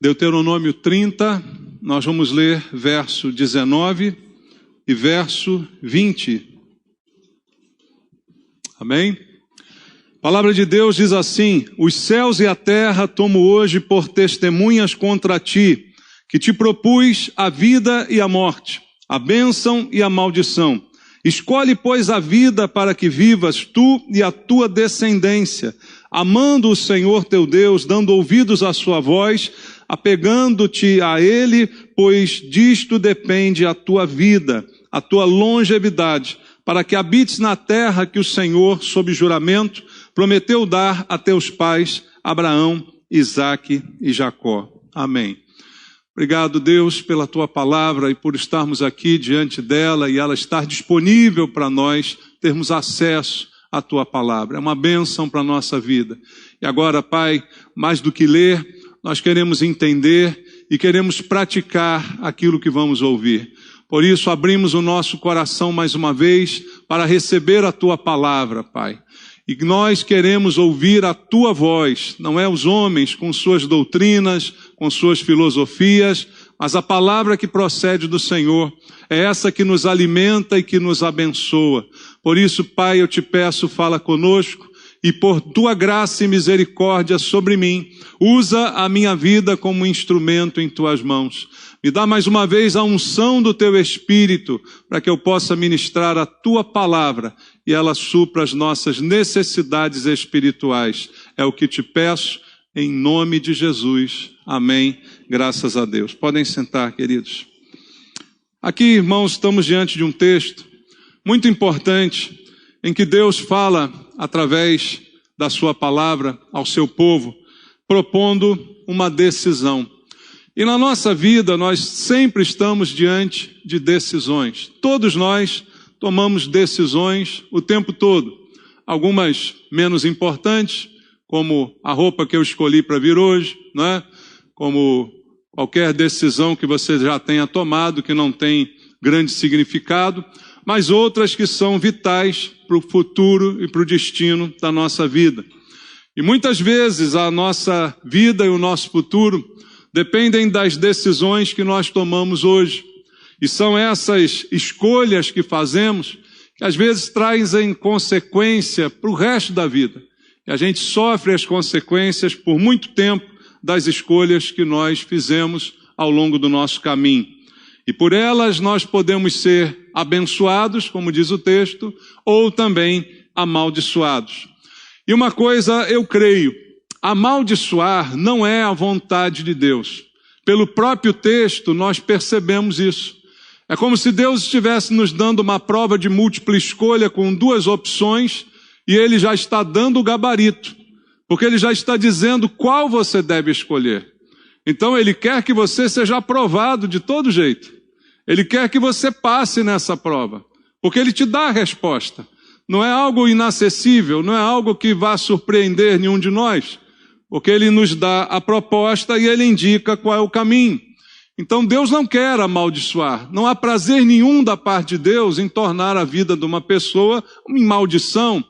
Deuteronômio 30, nós vamos ler verso 19 e verso 20. Amém? A palavra de Deus diz assim: os céus e a terra tomo hoje por testemunhas contra ti, que te propus a vida e a morte, a bênção e a maldição. Escolhe, pois, a vida para que vivas tu e a tua descendência, amando o Senhor teu Deus, dando ouvidos à sua voz, apegando-te a Ele, pois disto depende a tua vida, a tua longevidade, para que habites na terra que o Senhor, sob juramento, prometeu dar a teus pais, Abraão, Isaque e Jacó. Amém. Obrigado, Deus, pela tua palavra e por estarmos aqui diante dela e ela estar disponível para nós termos acesso à tua palavra. É uma bênção para a nossa vida. E agora, Pai, mais do que ler, nós queremos entender e queremos praticar aquilo que vamos ouvir. Por isso, abrimos o nosso coração mais uma vez para receber a tua palavra, Pai. E nós queremos ouvir a tua voz, não é os homens com suas doutrinas, com suas filosofias, mas a palavra que procede do Senhor. É essa que nos alimenta e que nos abençoa. Por isso, Pai, eu te peço, fala conosco, e por tua graça e misericórdia sobre mim, usa a minha vida como instrumento em tuas mãos. Me dá mais uma vez a unção do teu Espírito, para que eu possa ministrar a tua palavra e ela supra as nossas necessidades espirituais. É o que te peço, em nome de Jesus. Amém. Graças a Deus. Podem sentar, queridos. Aqui, irmãos, estamos diante de um texto muito importante, em que Deus fala, através da sua palavra, ao seu povo, propondo uma decisão. E na nossa vida, nós sempre estamos diante de decisões. Todos nós tomamos decisões o tempo todo. Algumas menos importantes, como a roupa que eu escolhi para vir hoje, né? Como qualquer decisão que você já tenha tomado, que não tem grande significado, mas outras que são vitais para o futuro e para o destino da nossa vida. E muitas vezes a nossa vida e o nosso futuro dependem das decisões que nós tomamos hoje. E são essas escolhas que fazemos que às vezes trazem consequência para o resto da vida. E a gente sofre as consequências por muito tempo das escolhas que nós fizemos ao longo do nosso caminho. E por elas nós podemos ser abençoados, como diz o texto, ou também amaldiçoados. E uma coisa eu creio, amaldiçoar não é a vontade de Deus. Pelo próprio texto nós percebemos isso. É como se Deus estivesse nos dando uma prova de múltipla escolha com duas opções e Ele já está dando o gabarito, porque Ele já está dizendo qual você deve escolher. Então Ele quer que você seja aprovado de todo jeito. Ele quer que você passe nessa prova, porque Ele te dá a resposta. Não é algo inacessível, não é algo que vá surpreender nenhum de nós, porque Ele nos dá a proposta e Ele indica qual é o caminho. Então Deus não quer amaldiçoar. Não há prazer nenhum da parte de Deus em tornar a vida de uma pessoa uma maldição.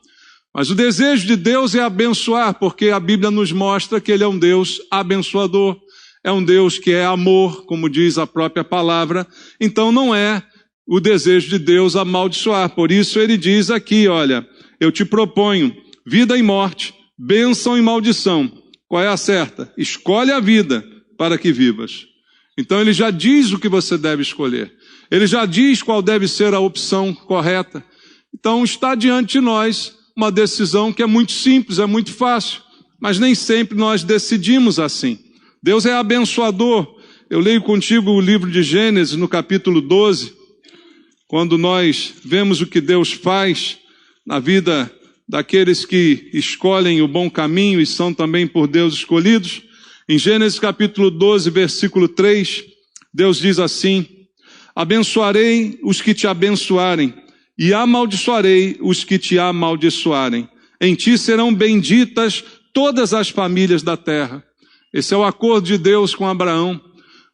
Mas o desejo de Deus é abençoar, porque a Bíblia nos mostra que Ele é um Deus abençoador. É um Deus que é amor, como diz a própria palavra. Então não é o desejo de Deus amaldiçoar. Por isso Ele diz aqui, olha, eu te proponho vida e morte, bênção e maldição. Qual é a certa? Escolhe a vida para que vivas. Então Ele já diz o que você deve escolher. Ele já diz qual deve ser a opção correta. Então está diante de nós uma decisão que é muito simples, é muito fácil, mas nem sempre nós decidimos assim. Deus é abençoador. Eu leio contigo o livro de Gênesis, no capítulo 12, quando nós vemos o que Deus faz na vida daqueles que escolhem o bom caminho e são também por Deus escolhidos. Em Gênesis capítulo 12, versículo 3, Deus diz assim: abençoarei os que te abençoarem e amaldiçoarei os que te amaldiçoarem. Em ti serão benditas todas as famílias da terra. Esse é o acordo de Deus com Abraão,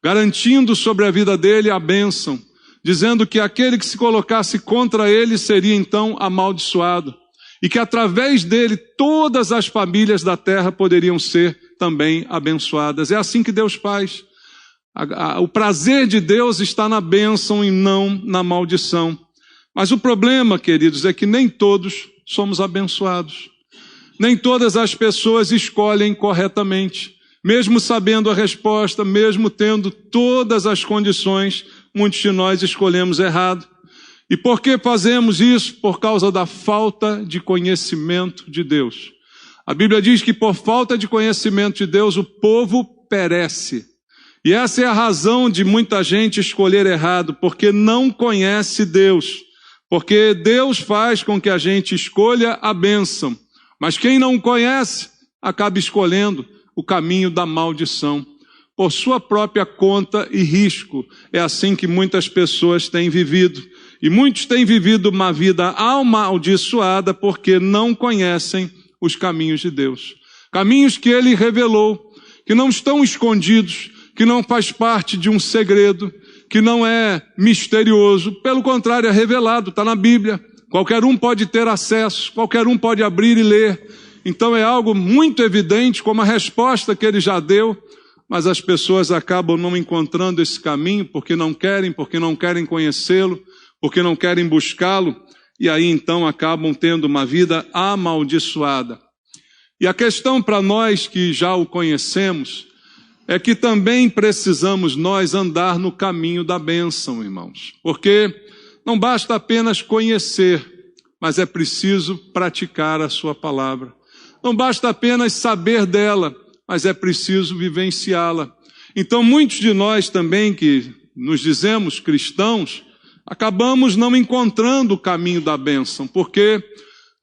garantindo sobre a vida dele a bênção, dizendo que aquele que se colocasse contra ele seria então amaldiçoado, e que através dele todas as famílias da terra poderiam ser também abençoadas. É assim que Deus faz. O prazer de Deus está na bênção e não na maldição. Mas o problema, queridos, é que nem todos somos abençoados. Nem todas as pessoas escolhem corretamente. Mesmo sabendo a resposta, mesmo tendo todas as condições, muitos de nós escolhemos errado. E por que fazemos isso? Por causa da falta de conhecimento de Deus. A Bíblia diz que por falta de conhecimento de Deus, o povo perece. E essa é a razão de muita gente escolher errado, porque não conhece Deus. Porque Deus faz com que a gente escolha a bênção. Mas quem não conhece, acaba escolhendo o caminho da maldição. Por sua própria conta e risco. É assim que muitas pessoas têm vivido. E muitos têm vivido uma vida amaldiçoada porque não conhecem os caminhos de Deus. Caminhos que Ele revelou, que não estão escondidos, que não faz parte de um segredo, que não é misterioso. Pelo contrário, é revelado, está na Bíblia. Qualquer um pode ter acesso, qualquer um pode abrir e ler. Então é algo muito evidente, como a resposta que Ele já deu, mas as pessoas acabam não encontrando esse caminho porque não querem conhecê-lo, porque não querem buscá-lo, e aí então acabam tendo uma vida amaldiçoada. E a questão para nós que já o conhecemos, é que também precisamos nós andar no caminho da bênção, irmãos. Porque não basta apenas conhecer, mas é preciso praticar a sua palavra. Não basta apenas saber dela, mas é preciso vivenciá-la. Então muitos de nós também que nos dizemos cristãos, acabamos não encontrando o caminho da bênção, porque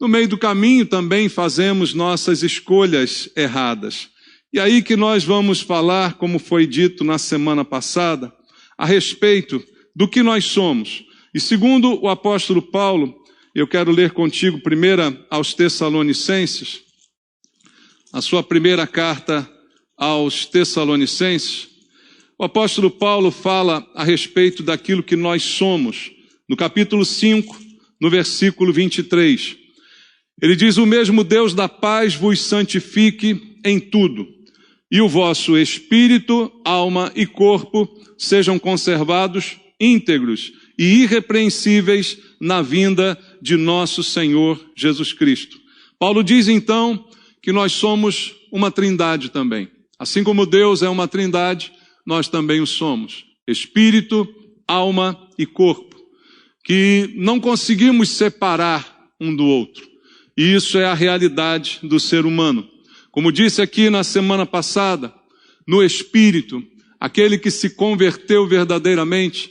no meio do caminho também fazemos nossas escolhas erradas. E aí que nós vamos falar, como foi dito na semana passada, a respeito do que nós somos. E segundo o apóstolo Paulo, eu quero ler contigo 1 aos Tessalonicenses, a sua primeira carta aos Tessalonicenses. O apóstolo Paulo fala a respeito daquilo que nós somos, no capítulo 5, no versículo 23. Ele diz: o mesmo Deus da paz vos santifique em tudo, e o vosso espírito, alma e corpo sejam conservados íntegros e irrepreensíveis na vinda de nosso Senhor Jesus Cristo. Paulo diz então que nós somos uma trindade também. Assim como Deus é uma trindade, nós também o somos. Espírito, alma e corpo. Que não conseguimos separar um do outro. E isso é a realidade do ser humano. Como disse aqui na semana passada, no Espírito, aquele que se converteu verdadeiramente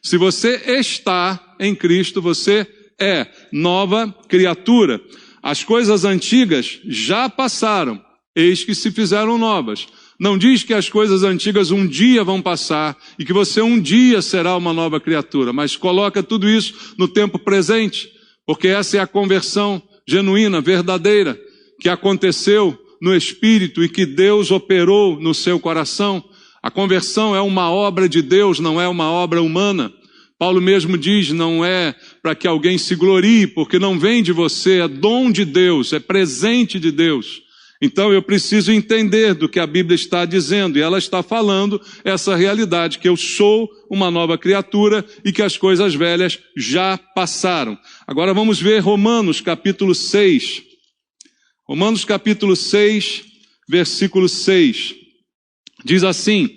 se você está em Cristo, você é nova criatura. As coisas antigas já passaram, eis que se fizeram novas. Não diz que as coisas antigas um dia vão passar e que você um dia será uma nova criatura, mas coloca tudo isso no tempo presente, porque essa é a conversão genuína, verdadeira, que aconteceu no Espírito e que Deus operou no seu coração. A conversão é uma obra de Deus, não é uma obra humana. Paulo mesmo diz, não é para que alguém se glorie, porque não vem de você, é dom de Deus, é presente de Deus. Então eu preciso entender do que a Bíblia está dizendo, e ela está falando essa realidade, que eu sou uma nova criatura e que as coisas velhas já passaram. Agora vamos ver Romanos capítulo 6. Romanos capítulo 6, versículo 6. Diz assim: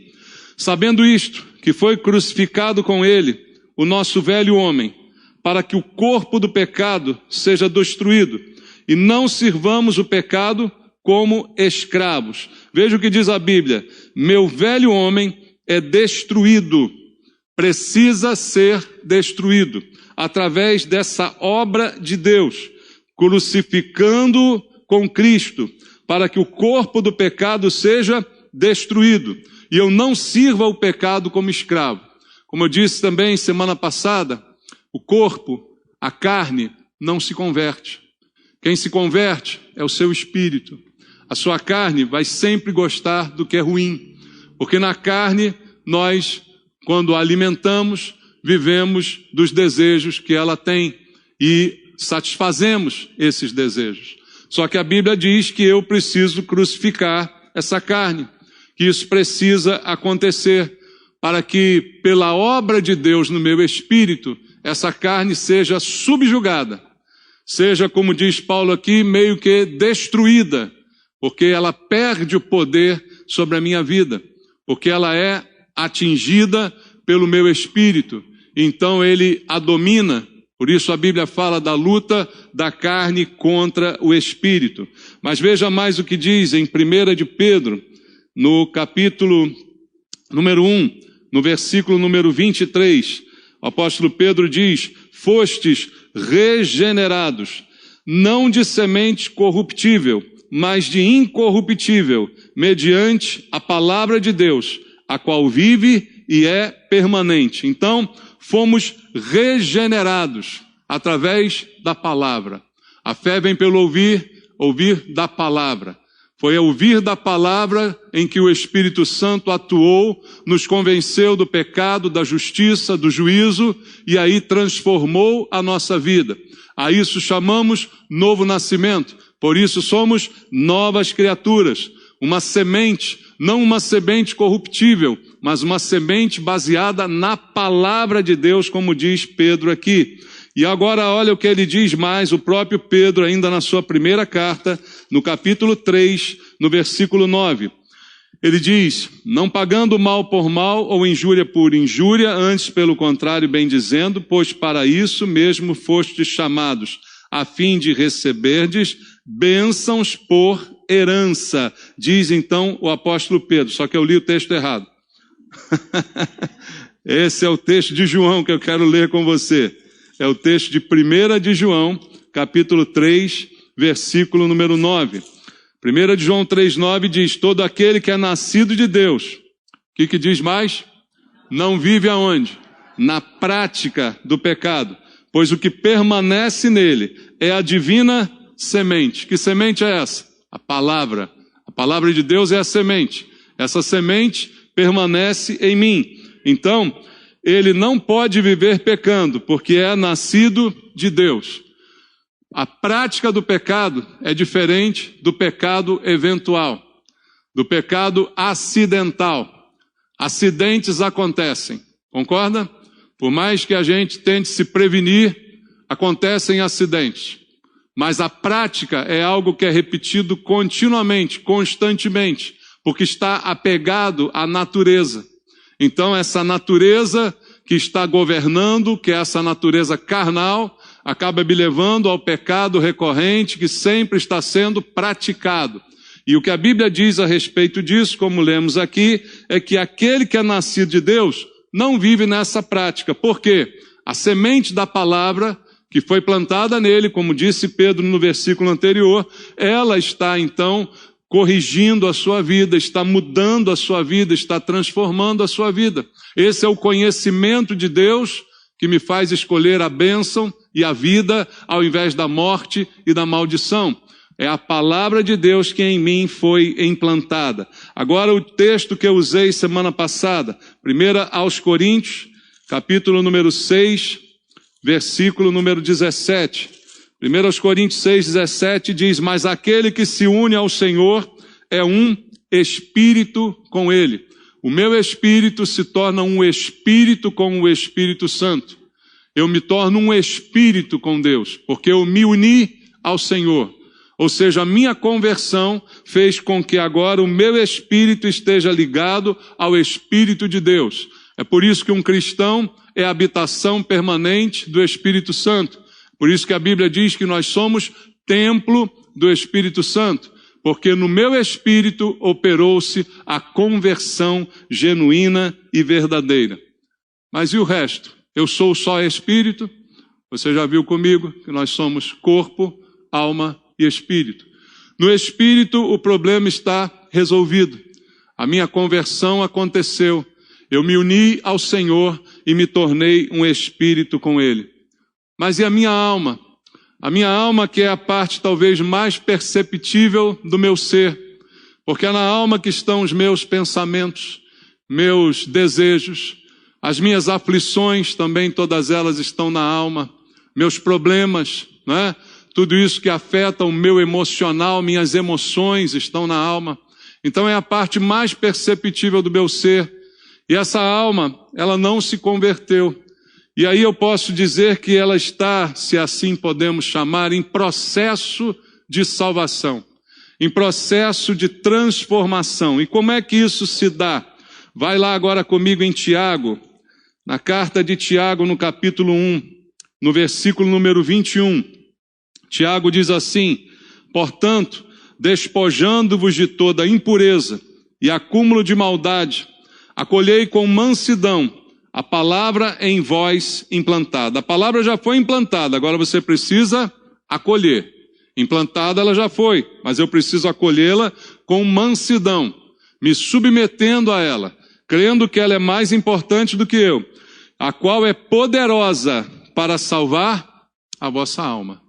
sabendo isto, que foi crucificado com ele o nosso velho homem, para que o corpo do pecado seja destruído, e não sirvamos o pecado como escravos. Veja o que diz a Bíblia: meu velho homem é destruído, precisa ser destruído, através dessa obra de Deus, crucificando com Cristo, para que o corpo do pecado seja destruído, e eu não sirva o pecado como escravo. Como eu disse também semana passada, o corpo, a carne, não se converte. Quem se converte é o seu espírito. A sua carne vai sempre gostar do que é ruim, porque na carne nós, quando a alimentamos, vivemos dos desejos que ela tem e satisfazemos esses desejos. Só que a Bíblia diz que eu preciso crucificar essa carne, que isso precisa acontecer para que, pela obra de Deus no meu espírito, essa carne seja subjugada, seja, como diz Paulo aqui, meio que destruída, porque ela perde o poder sobre a minha vida, porque ela é atingida pelo meu espírito, então ele a domina. Por isso a Bíblia fala da luta da carne contra o espírito. Mas veja mais o que diz em 1 de Pedro, no capítulo número 1, no versículo número 23. O apóstolo Pedro diz: fostes regenerados, não de semente corruptível, mas de incorruptível, mediante a palavra de Deus, a qual vive e é permanente. Então, fomos regenerados através da palavra. A fé vem pelo ouvir, ouvir da palavra. Foi ao ouvir da palavra em que o Espírito Santo atuou, nos convenceu do pecado, da justiça, do juízo, e aí transformou a nossa vida. A isso chamamos novo nascimento. Por isso somos novas criaturas. Uma semente, não uma semente corruptível, mas uma semente baseada na palavra de Deus, como diz Pedro aqui. E agora olha o que ele diz mais, o próprio Pedro, ainda na sua primeira carta, no capítulo 3, no versículo 9. Ele diz: não pagando mal por mal ou injúria por injúria, antes pelo contrário, bem dizendo, pois para isso mesmo fostes chamados, a fim de receberdes bênçãos por herança. Diz então o apóstolo Pedro, só que eu li o texto errado. Esse é o texto de João que eu quero ler com você. É o texto de 1 de João, capítulo 3, versículo número 9. 1 de João 3,9 diz: todo aquele que é nascido de Deus. O que diz mais? Não vive aonde? Na prática do pecado. Pois o que permanece nele é a divina semente. Que semente é essa? A palavra. A palavra de Deus é a semente. Essa semente permanece em mim. Então, ele não pode viver pecando, porque é nascido de Deus. A prática do pecado é diferente do pecado eventual, do pecado acidental. Acidentes acontecem, concorda? Por mais que a gente tente se prevenir, acontecem acidentes. Mas a prática é algo que é repetido continuamente, constantemente, porque está apegado à natureza. Então essa natureza que está governando, que é essa natureza carnal, acaba me levando ao pecado recorrente que sempre está sendo praticado. E o que a Bíblia diz a respeito disso, como lemos aqui, é que aquele que é nascido de Deus não vive nessa prática. Por quê? A semente da palavra que foi plantada nele, como disse Pedro no versículo anterior, ela está então corrigindo a sua vida, está mudando a sua vida, está transformando a sua vida. Esse é o conhecimento de Deus que me faz escolher a bênção e a vida ao invés da morte e da maldição. É a palavra de Deus que em mim foi implantada. Agora o texto que eu usei semana passada, 1 aos Coríntios, capítulo número 6, versículo número 17. 1 aos Coríntios 6, 17 diz: mas aquele que se une ao Senhor é um espírito com ele. O meu espírito se torna um espírito com o Espírito Santo. Eu me torno um espírito com Deus, porque eu me uni ao Senhor. Ou seja, a minha conversão fez com que agora o meu espírito esteja ligado ao Espírito de Deus. É por isso que um cristão é a habitação permanente do Espírito Santo. Por isso que a Bíblia diz que nós somos templo do Espírito Santo, porque no meu espírito operou-se a conversão genuína e verdadeira. Mas e o resto? Eu sou só espírito? Você já viu comigo que nós somos corpo, alma e espírito. No espírito o problema está resolvido. A minha conversão aconteceu. Eu me uni ao Senhor e me tornei um espírito com Ele. Mas e a minha alma? A minha alma, que é a parte talvez mais perceptível do meu ser, porque é na alma que estão os meus pensamentos, meus desejos, as minhas aflições também, todas elas estão na alma, meus problemas, né? Tudo isso que afeta o meu emocional, minhas emoções estão na alma. Então é a parte mais perceptível do meu ser. E essa alma, ela não se converteu. E aí eu posso dizer que ela está, se assim podemos chamar, em processo de salvação, em processo de transformação. E como é que isso se dá? Vai lá agora comigo em Tiago, na carta de Tiago, no capítulo 1, no versículo número 21. Tiago diz assim: portanto, despojando-vos de toda impureza e acúmulo de maldade, acolhei com mansidão a palavra em vós implantada. A palavra já foi implantada, agora você precisa acolher. Implantada ela já foi, mas eu preciso acolhê-la com mansidão, me submetendo a ela, crendo que ela é mais importante do que eu, a qual é poderosa para salvar a vossa alma.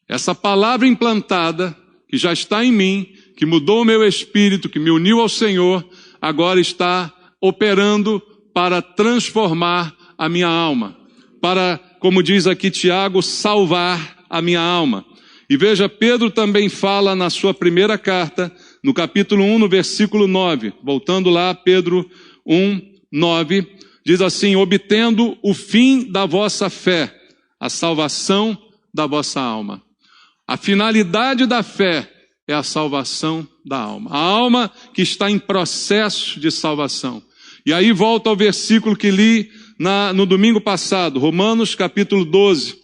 Essa palavra implantada, que já está em mim, que mudou o meu espírito, que me uniu ao Senhor, agora está operando para transformar a minha alma, para, como diz aqui Tiago, salvar a minha alma. E veja, Pedro também fala na sua primeira carta, no capítulo 1, no versículo 9, voltando lá, Pedro 1, 9, diz assim: obtendo o fim da vossa fé, a salvação da vossa alma. A finalidade da fé é a salvação da alma. A alma que está em processo de salvação. E aí volta ao versículo que li no domingo passado, Romanos capítulo 12,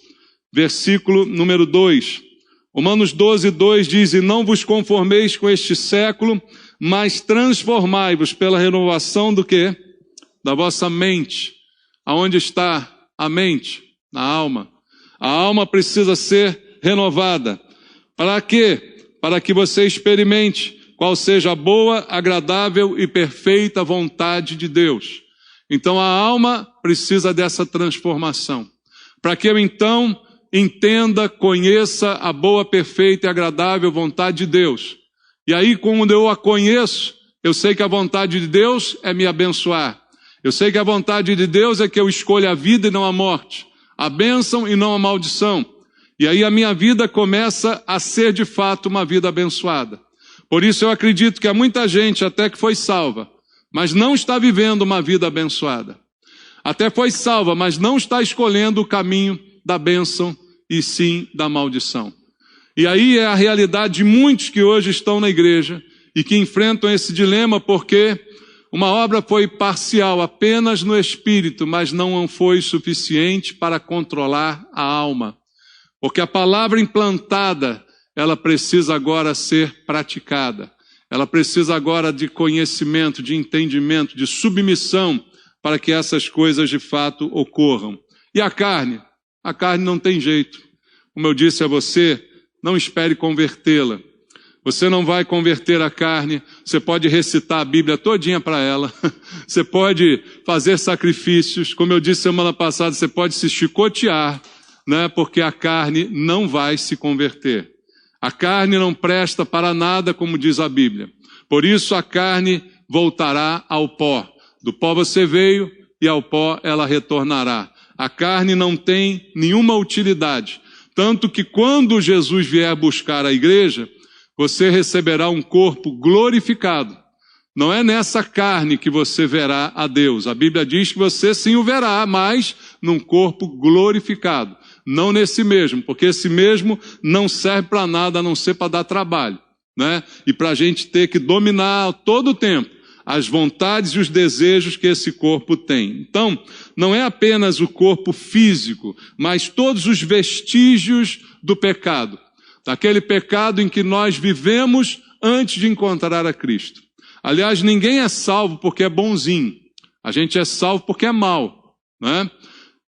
versículo número 2. Romanos 12, 2 diz: e não vos conformeis com este século, mas transformai-vos pela renovação do quê? Da vossa mente. Aonde está a mente? Na alma. A alma precisa ser renovada. Para quê? Para que você experimente qual seja a boa, agradável e perfeita vontade de Deus. Então a alma precisa dessa transformação. Para que eu então entenda, conheça a boa, perfeita e agradável vontade de Deus. E aí, quando eu a conheço, eu sei que a vontade de Deus é me abençoar. Eu sei que a vontade de Deus é que eu escolha a vida e não a morte, a bênção e não a maldição. E aí a minha vida começa a ser de fato uma vida abençoada. Por isso eu acredito que há muita gente até que foi salva, mas não está vivendo uma vida abençoada. Até foi salva, mas não está escolhendo o caminho da bênção e sim da maldição. E aí é a realidade de muitos que hoje estão na igreja e que enfrentam esse dilema porque uma obra foi parcial apenas no espírito, mas não foi suficiente para controlar a alma. Porque a palavra implantada, ela precisa agora ser praticada. Ela precisa agora de conhecimento, de entendimento, de submissão para que essas coisas de fato ocorram. E a carne? A carne não tem jeito. Como eu disse a você, não espere convertê-la. Você não vai converter a carne. Você pode recitar a Bíblia todinha para ela. Você pode fazer sacrifícios. Como eu disse semana passada, você pode se chicotear, né? Porque a carne não vai se converter. A carne não presta para nada, como diz a Bíblia. Por isso a carne voltará ao pó. Do pó você veio e ao pó ela retornará. A carne não tem nenhuma utilidade. Tanto que quando Jesus vier buscar a igreja, você receberá um corpo glorificado. Não é nessa carne que você verá a Deus. A Bíblia diz que você sim o verá, mas num corpo glorificado. Não nesse mesmo, porque esse mesmo não serve para nada a não ser para dar trabalho, né? E para a gente ter que dominar todo o tempo as vontades e os desejos que esse corpo tem. Então, não é apenas o corpo físico, mas todos os vestígios do pecado. Daquele pecado em que nós vivemos antes de encontrar a Cristo. Aliás, ninguém é salvo porque é bonzinho. A gente é salvo porque é mau, né?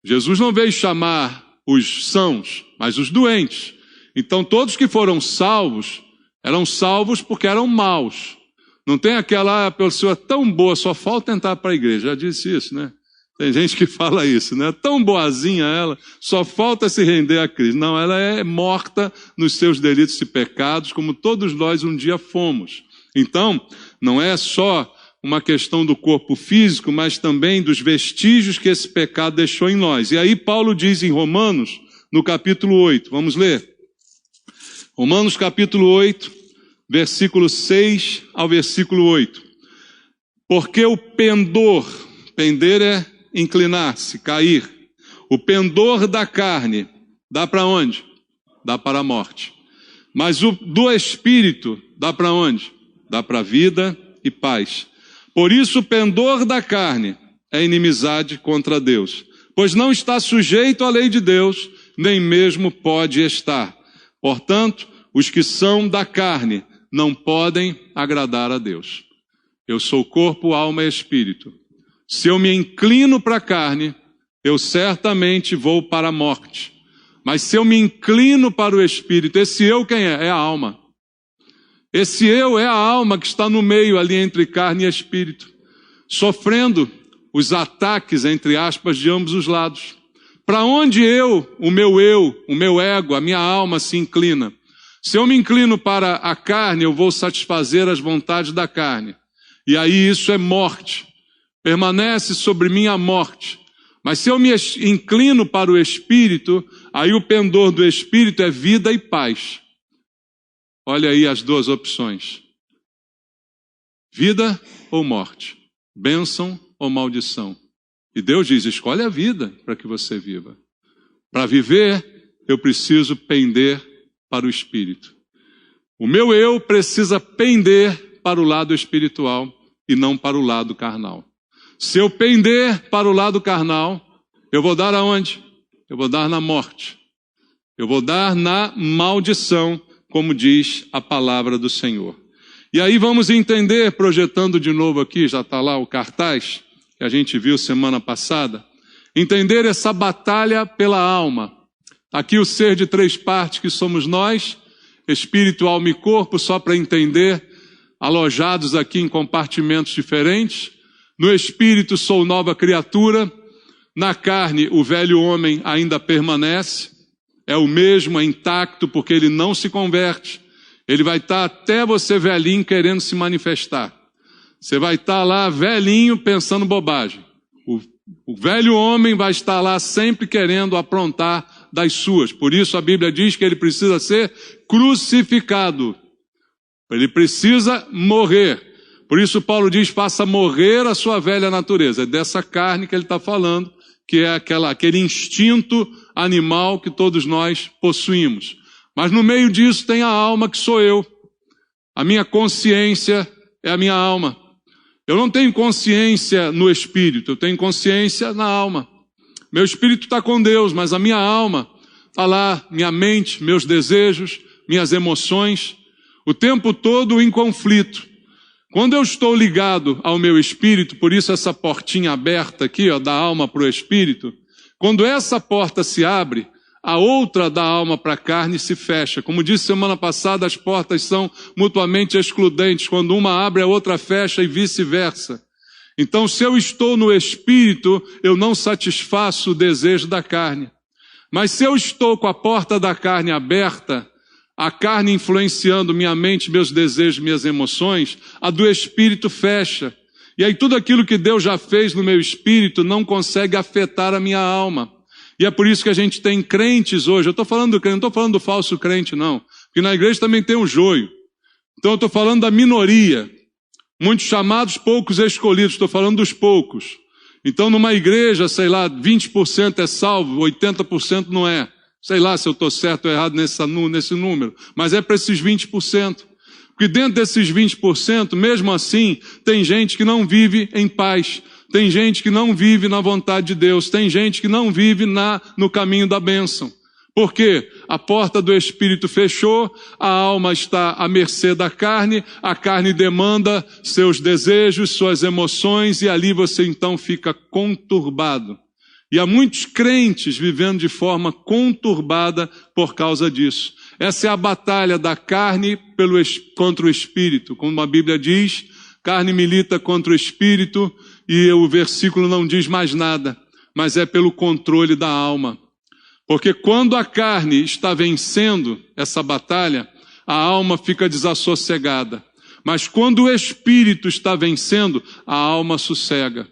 Jesus não veio chamar os sãos, mas os doentes. Então, todos que foram salvos, eram salvos porque eram maus. Não tem aquela pessoa tão boa, só falta entrar para a igreja. Já disse isso, né? Tem gente que fala isso, né? Tão boazinha ela, só falta se render a Cristo. Não, ela é morta nos seus delitos e pecados, como todos nós um dia fomos. Então, não é só uma questão do corpo físico, mas também dos vestígios que esse pecado deixou em nós. E aí Paulo diz em Romanos, no capítulo 8, vamos ler? Romanos capítulo 8, versículo 6 ao versículo 8. Porque o pendor, pender é inclinar-se, cair. O pendor da carne dá para onde? Dá para a morte. Mas o do espírito dá para onde? Dá para a vida e paz. Por isso o pendor da carne é inimizade contra Deus, pois não está sujeito à lei de Deus, nem mesmo pode estar. Portanto, os que são da carne não podem agradar a Deus. Eu sou corpo, alma e espírito. Se eu me inclino para a carne, eu certamente vou para a morte. Mas se eu me inclino para o espírito, esse eu quem é? É a alma. Esse eu é a alma que está no meio ali entre carne e espírito, sofrendo os ataques, entre aspas, de ambos os lados. Para onde o meu ego, a minha alma se inclina? Se eu me inclino para a carne, eu vou satisfazer as vontades da carne. E aí isso é morte. Permanece sobre mim a morte. Mas se eu me inclino para o espírito, aí o pendor do espírito é vida e paz. Olha aí as duas opções. Vida ou morte? Bênção ou maldição? E Deus diz, escolhe a vida para que você viva. Para viver, eu preciso pender para o espírito. O meu eu precisa pender para o lado espiritual e não para o lado carnal. Se eu pender para o lado carnal, eu vou dar aonde? Eu vou dar na morte. Eu vou dar na maldição, como diz a palavra do Senhor. E aí vamos entender, projetando de novo aqui, já está lá o cartaz, que a gente viu semana passada, entender essa batalha pela alma. Aqui o ser de três partes que somos nós, espírito, alma e corpo, só para entender, alojados aqui em compartimentos diferentes. No espírito sou nova criatura, na carne o velho homem ainda permanece, é o mesmo, é intacto, porque ele não se converte. Ele vai estar até você velhinho querendo se manifestar. Você vai estar lá velhinho pensando bobagem. O velho homem vai estar lá sempre querendo aprontar das suas. Por isso a Bíblia diz que ele precisa ser crucificado. Ele precisa morrer. Por isso Paulo diz, faça morrer a sua velha natureza. É dessa carne que ele está falando, que é aquele instinto animal que todos nós possuímos. Mas no meio disso tem a alma que sou eu. A minha consciência é a minha alma. Eu não tenho consciência no espírito, eu tenho consciência na alma. Meu espírito está com Deus, mas a minha alma está lá, minha mente, meus desejos, minhas emoções, o tempo todo em conflito. Quando eu estou ligado ao meu espírito, por isso essa portinha aberta aqui, ó, da alma para o espírito, quando essa porta se abre, a outra da alma para a carne se fecha. Como disse semana passada, as portas são mutuamente excludentes. Quando uma abre, a outra fecha e vice-versa. Então, se eu estou no espírito, eu não satisfaço o desejo da carne. Mas se eu estou com a porta da carne aberta, a carne influenciando minha mente, meus desejos, minhas emoções, a do espírito fecha. E aí tudo aquilo que Deus já fez no meu espírito não consegue afetar a minha alma. E é por isso que a gente tem crentes hoje. Eu estou falando do crente, não estou falando do falso crente, não. Porque na igreja também tem um joio. Então eu estou falando da minoria. Muitos chamados, poucos escolhidos. Estou falando dos poucos. Então numa igreja, sei lá, 20% é salvo, 80% não é. Sei lá se eu estou certo ou errado nesse número. Mas é para esses 20%. Porque dentro desses 20%, mesmo assim, tem gente que não vive em paz. Tem gente que não vive na vontade de Deus. Tem gente que não vive no caminho da bênção. Por quê? A porta do espírito fechou, a alma está à mercê da carne, a carne demanda seus desejos, suas emoções, e ali você então fica conturbado. E há muitos crentes vivendo de forma conturbada por causa disso. Essa é a batalha da carne contra o espírito. Como a Bíblia diz, carne milita contra o espírito, e o versículo não diz mais nada, mas é pelo controle da alma. Porque quando a carne está vencendo essa batalha, a alma fica desassossegada. Mas quando o espírito está vencendo, a alma sossega.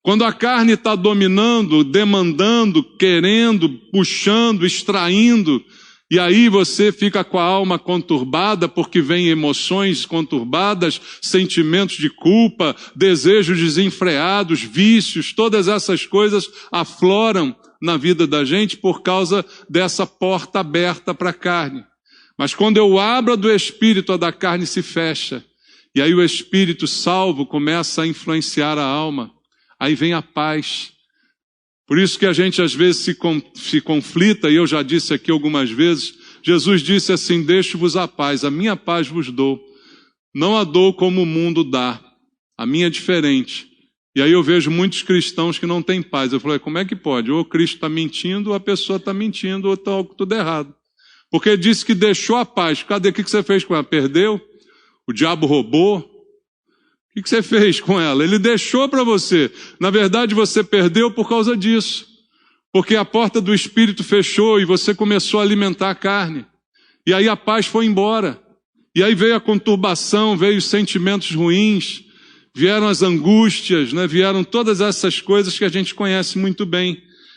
Quando a carne está dominando, demandando, querendo, puxando, extraindo, E aí você fica com a alma conturbada porque vem emoções conturbadas, sentimentos de culpa, desejos desenfreados, vícios, todas essas coisas afloram na vida da gente por causa dessa porta aberta para a carne. Mas quando eu abro do Espírito, a da carne se fecha. E aí o Espírito salvo começa a influenciar a alma. Aí vem a paz. Por isso que a gente às vezes se conflita, e eu já disse aqui algumas vezes, Jesus disse assim, deixo-vos a paz vos dou. Não a dou como o mundo dá, a minha é diferente. E aí eu vejo muitos cristãos que não têm paz. Eu falei, como é que pode? Ou o Cristo está mentindo, ou a pessoa está mentindo, ou está tudo errado. Porque ele disse que deixou a paz. Cadê? O que você fez com ela? Perdeu? O diabo roubou? O que você fez com ela? Ele deixou para você. Na verdade, você perdeu por causa disso. Porque a porta do Espírito fechou e você começou a alimentar a carne. E aí a paz foi embora. E aí veio a conturbação, veio os sentimentos ruins, vieram as angústias, né? Vieram todas essas coisas que a gente conhece muito bem.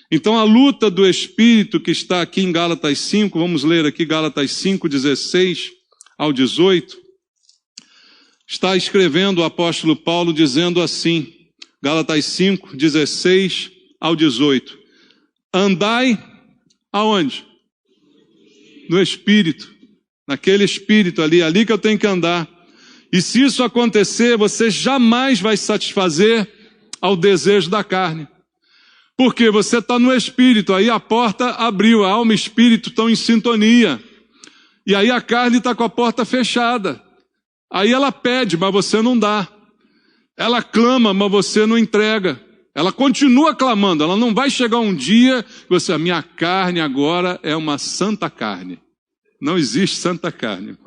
Então a luta do Espírito que está aqui em Gálatas 5, vamos ler aqui Gálatas 5, 16 ao 18. Está escrevendo o apóstolo Paulo dizendo assim, Gálatas 5, 16 ao 18. Andai aonde? No Espírito. Naquele Espírito ali que eu tenho que andar. E se isso acontecer, você jamais vai satisfazer ao desejo da carne. Porque você está no Espírito, aí a porta abriu, a alma e o Espírito estão em sintonia. E aí a carne está com a porta fechada. Aí ela pede, mas você não dá. Ela clama, mas você não entrega. Ela continua clamando, ela não vai chegar um dia que você, a minha carne agora é uma santa carne. Não existe santa carne.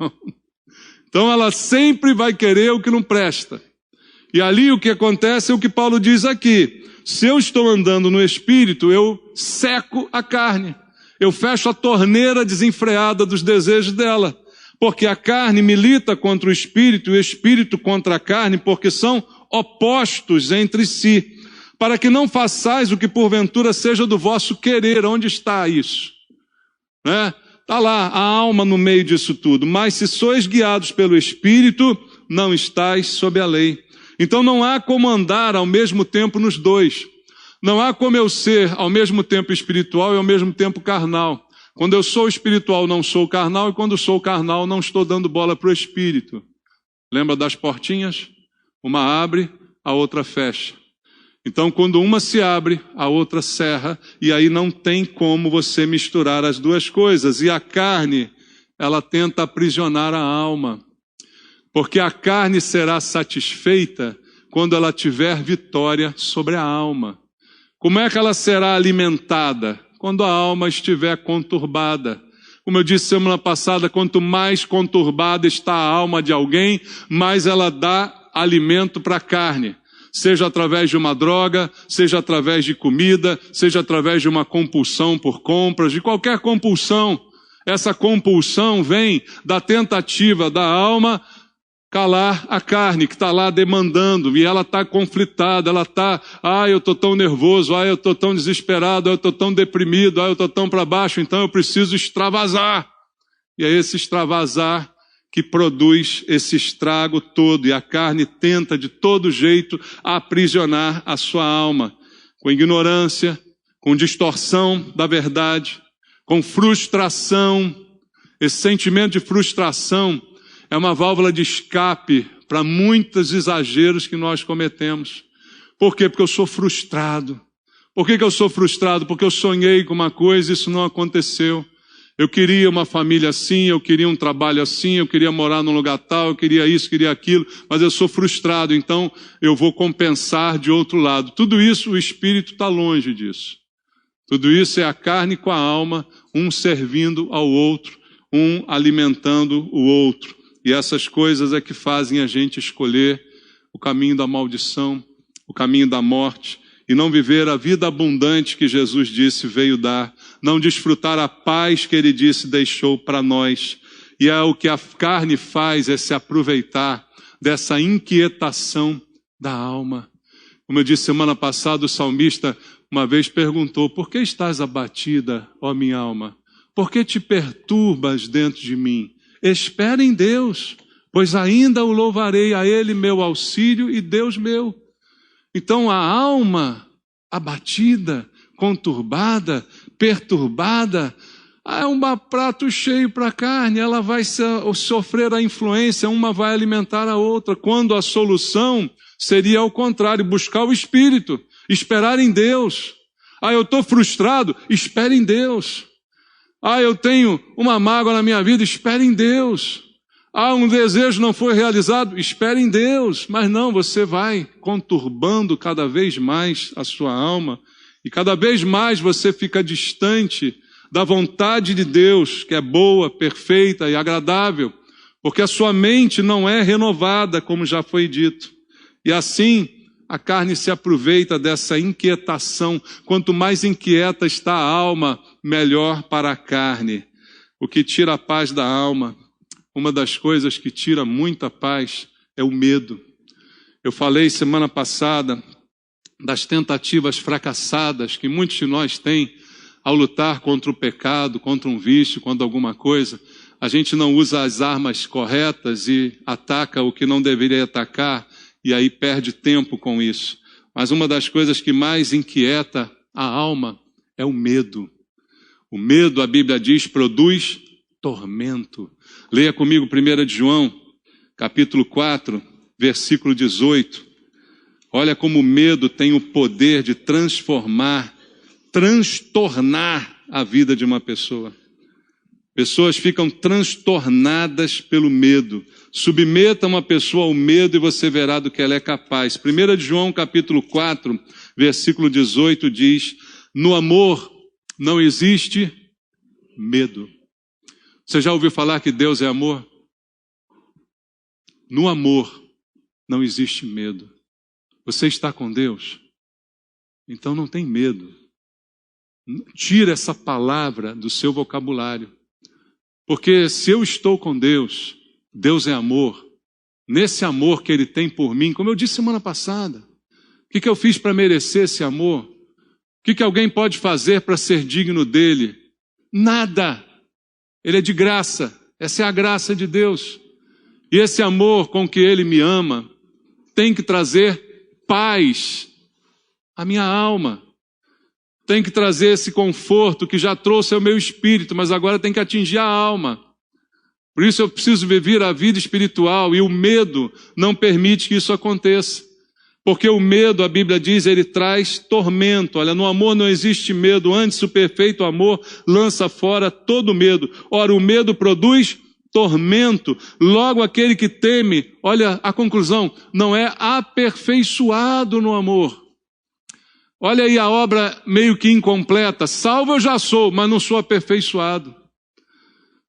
Então ela sempre vai querer o que não presta. E ali o que acontece é o que Paulo diz aqui. Se eu estou andando no Espírito, eu seco a carne. Eu fecho a torneira desenfreada dos desejos dela. Porque a carne milita contra o Espírito e o Espírito contra a carne, porque são opostos entre si. Para que não façais o que porventura seja do vosso querer. Onde está isso? Está lá a alma no meio disso tudo. Mas se sois guiados pelo Espírito, não estáis sob a lei. Então não há como andar ao mesmo tempo nos dois. Não há como eu ser ao mesmo tempo espiritual e ao mesmo tempo carnal. Quando eu sou espiritual, não sou carnal, e quando sou carnal, não estou dando bola para o Espírito. Lembra das portinhas? Uma abre, a outra fecha. Então, quando uma se abre, a outra cerra, e aí não tem como você misturar as duas coisas. E a carne, ela tenta aprisionar a alma. Porque a carne será satisfeita quando ela tiver vitória sobre a alma. Como é que ela será alimentada? Quando a alma estiver conturbada. Como eu disse semana passada, quanto mais conturbada está a alma de alguém, mais ela dá alimento para a carne. Seja através de uma droga, seja através de comida, seja através de uma compulsão por compras, de qualquer compulsão. Essa compulsão vem da tentativa da alma calar a carne que está lá demandando, e ela está conflitada, ela está, eu estou tão nervoso, eu estou tão desesperado, eu estou tão deprimido, eu estou tão para baixo, então eu preciso extravasar. E é esse extravasar que produz esse estrago todo, e a carne tenta de todo jeito aprisionar a sua alma, com ignorância, com distorção da verdade, com frustração. Esse sentimento de frustração é uma válvula de escape para muitos exageros que nós cometemos. Por quê? Porque eu sou frustrado. Por que eu sou frustrado? Porque eu sonhei com uma coisa e isso não aconteceu. Eu queria uma família assim, eu queria um trabalho assim, eu queria morar num lugar tal, eu queria isso, queria aquilo, mas eu sou frustrado, então eu vou compensar de outro lado. Tudo isso, o Espírito está longe disso. Tudo isso é a carne com a alma, um servindo ao outro, um alimentando o outro. E essas coisas é que fazem a gente escolher o caminho da maldição, o caminho da morte, e não viver a vida abundante que Jesus disse veio dar, não desfrutar a paz que ele disse deixou para nós. E é o que a carne faz, é se aproveitar dessa inquietação da alma. Como eu disse semana passada, o salmista uma vez perguntou, por que estás abatida, ó minha alma? Por que te perturbas dentro de mim? Espera em Deus, pois ainda o louvarei, a Ele meu auxílio e Deus meu. Então a alma abatida, conturbada, perturbada, é um prato cheio para a carne, ela vai sofrer a influência, uma vai alimentar a outra, quando a solução seria ao contrário, buscar o Espírito, esperar em Deus. Eu estou frustrado, espere em Deus. Eu tenho uma mágoa na minha vida, espere em Deus. Um desejo não foi realizado, espere em Deus. Mas não, você vai conturbando cada vez mais a sua alma, e cada vez mais você fica distante da vontade de Deus, que é boa, perfeita e agradável, porque a sua mente não é renovada, como já foi dito. E assim, a carne se aproveita dessa inquietação. Quanto mais inquieta está a alma, melhor para a carne. O que tira a paz da alma, uma das coisas que tira muita paz, é o medo. Eu falei semana passada das tentativas fracassadas que muitos de nós têm ao lutar contra o pecado, contra um vício, contra alguma coisa. A gente não usa as armas corretas e ataca o que não deveria atacar, e aí perde tempo com isso. Mas uma das coisas que mais inquieta a alma é o medo. O medo, a Bíblia diz, produz tormento. Leia comigo 1 de João, capítulo 4, versículo 18. Olha como o medo tem o poder de transtornar a vida de uma pessoa. Pessoas ficam transtornadas pelo medo. Submeta uma pessoa ao medo e você verá do que ela é capaz. 1 de João, capítulo 4, versículo 18 diz: no amor não existe medo. Você já ouviu falar que Deus é amor? No amor não existe medo. Você está com Deus? Então não tem medo. Tira essa palavra do seu vocabulário. Porque se eu estou com Deus, Deus é amor. Nesse amor que Ele tem por mim, como eu disse semana passada, o que eu fiz para merecer esse amor? O que alguém pode fazer para ser digno dele? Nada. Ele é de graça. Essa é a graça de Deus. E esse amor com que Ele me ama tem que trazer paz à minha alma. Tem que trazer esse conforto que já trouxe ao meu espírito, mas agora tem que atingir a alma. Por isso eu preciso viver a vida espiritual, e o medo não permite que isso aconteça. Porque o medo, a Bíblia diz, ele traz tormento. Olha, no amor não existe medo, antes o perfeito amor lança fora todo medo. Ora, o medo produz tormento. Logo aquele que teme, olha a conclusão, não é aperfeiçoado no amor. Olha aí a obra meio que incompleta. Salvo eu já sou, mas não sou aperfeiçoado.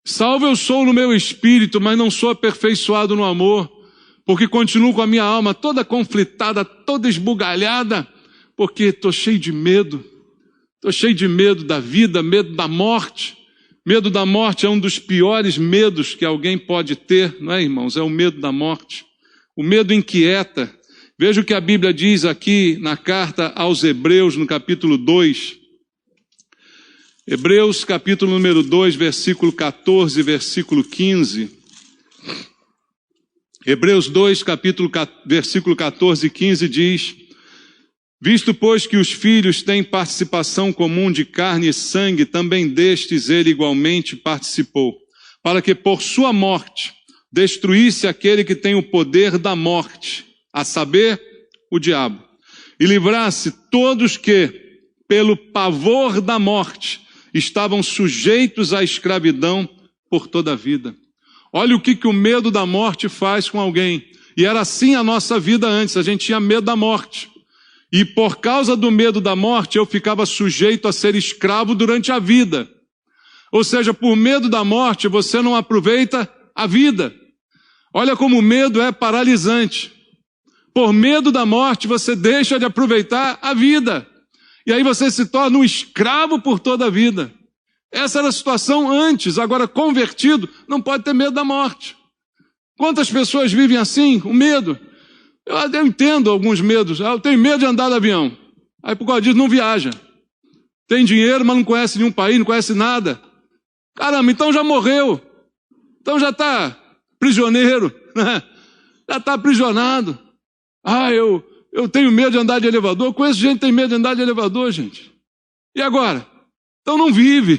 Salvo eu sou no meu espírito, mas não sou aperfeiçoado no amor. Porque continuo com a minha alma toda conflitada, toda esbugalhada, porque estou cheio de medo. Estou cheio de medo da vida, medo da morte. Medo da morte é um dos piores medos que alguém pode ter, não é, irmãos? É o medo da morte. O medo inquieta. Veja o que a Bíblia diz aqui na carta aos Hebreus, no capítulo 2. Hebreus, capítulo número 2, versículo 14, versículo 15. Hebreus 2, versículo 14 e 15 diz: visto, pois, que os filhos têm participação comum de carne e sangue, também destes ele igualmente participou, para que por sua morte destruísse aquele que tem o poder da morte, a saber, o diabo, e livrasse todos que, pelo pavor da morte, estavam sujeitos à escravidão por toda a vida. Olha o que o medo da morte faz com alguém. E era assim a nossa vida antes, a gente tinha medo da morte. E por causa do medo da morte, eu ficava sujeito a ser escravo durante a vida. Ou seja, por medo da morte, você não aproveita a vida. Olha como o medo é paralisante. Por medo da morte, você deixa de aproveitar a vida. E aí você se torna um escravo por toda a vida. Essa era a situação antes. Agora, convertido, não pode ter medo da morte. Quantas pessoas vivem assim, com medo? Eu entendo alguns medos. Eu tenho medo de andar de avião. Aí por causa disso não viaja. Tem dinheiro, mas não conhece nenhum país, não conhece nada. Caramba, então já morreu. Então já está prisioneiro, né? Já está aprisionado. Eu tenho medo de andar de elevador. Eu conheço gente que tem medo de andar de elevador, gente. E agora? Então não vive.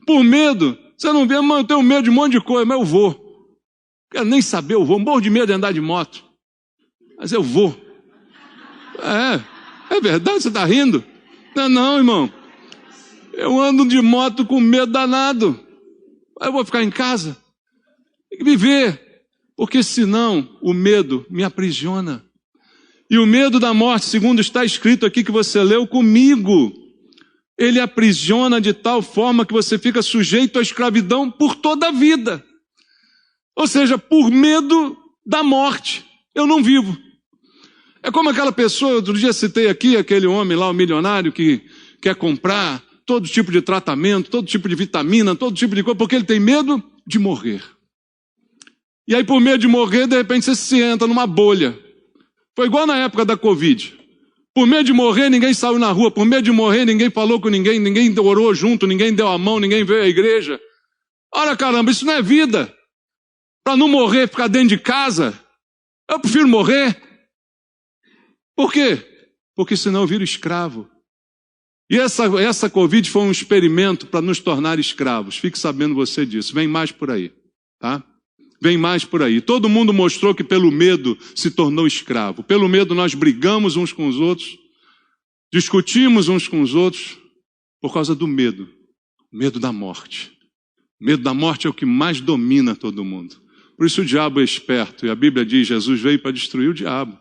Por medo. Você não vê, mano, eu tenho medo de um monte de coisa, mas eu vou. Quero nem saber, eu vou. Morro de medo de andar de moto. Mas eu vou. É verdade, você está rindo? Não, irmão. Eu ando de moto com medo danado. Eu vou ficar em casa. Tem que viver. Porque senão o medo me aprisiona. E o medo da morte, segundo está escrito aqui que você leu comigo, ele aprisiona de tal forma que você fica sujeito à escravidão por toda a vida. Ou seja, por medo da morte. Eu não vivo. É como aquela pessoa, outro dia citei aqui, aquele homem lá, o milionário, que quer comprar todo tipo de tratamento, todo tipo de vitamina, todo tipo de coisa, porque ele tem medo de morrer. E aí, por medo de morrer, de repente você se entra numa bolha. Foi igual na época da Covid. Por medo de morrer, ninguém saiu na rua. Por medo de morrer, ninguém falou com ninguém, ninguém orou junto, ninguém deu a mão, ninguém veio à igreja. Olha, caramba, isso não é vida. Para não morrer, ficar dentro de casa, eu prefiro morrer. Por quê? Porque senão eu viro escravo. E essa Covid foi um experimento para nos tornar escravos. Fique sabendo você disso. Vem mais por aí, tá? Vem mais por aí. Todo mundo mostrou que pelo medo se tornou escravo. Pelo medo nós brigamos uns com os outros, discutimos uns com os outros, por causa do medo. Medo da morte. Medo da morte é o que mais domina todo mundo. Por isso o diabo é esperto. E a Bíblia diz, Jesus veio para destruir o diabo.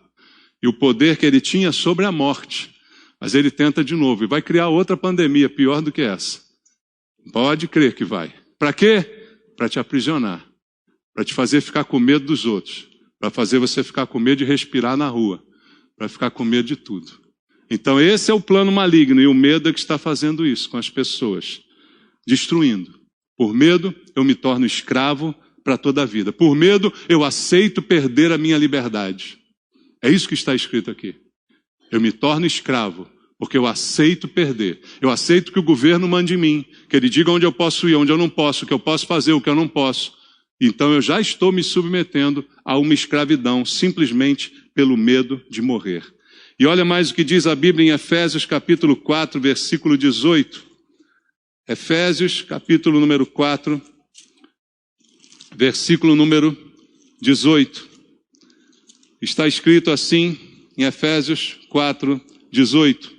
E o poder que ele tinha sobre a morte. Mas ele tenta de novo e vai criar outra pandemia pior do que essa. Pode crer que vai. Para quê? Para te aprisionar. Para te fazer ficar com medo dos outros. Para fazer você ficar com medo de respirar na rua. Para ficar com medo de tudo. Então esse é o plano maligno. E o medo é que está fazendo isso com as pessoas. Destruindo. Por medo eu me torno escravo para toda a vida. Por medo eu aceito perder a minha liberdade. É isso que está escrito aqui. Eu me torno escravo, porque eu aceito perder. Eu aceito que o governo mande em mim, que ele diga onde eu posso ir, onde eu não posso, o que eu posso fazer, o que eu não posso. Então eu já estou me submetendo a uma escravidão, simplesmente pelo medo de morrer. E olha mais o que diz a Bíblia em Efésios capítulo 4, versículo 18. Efésios capítulo número 4, versículo número 18. Está escrito assim em Efésios 4, 18.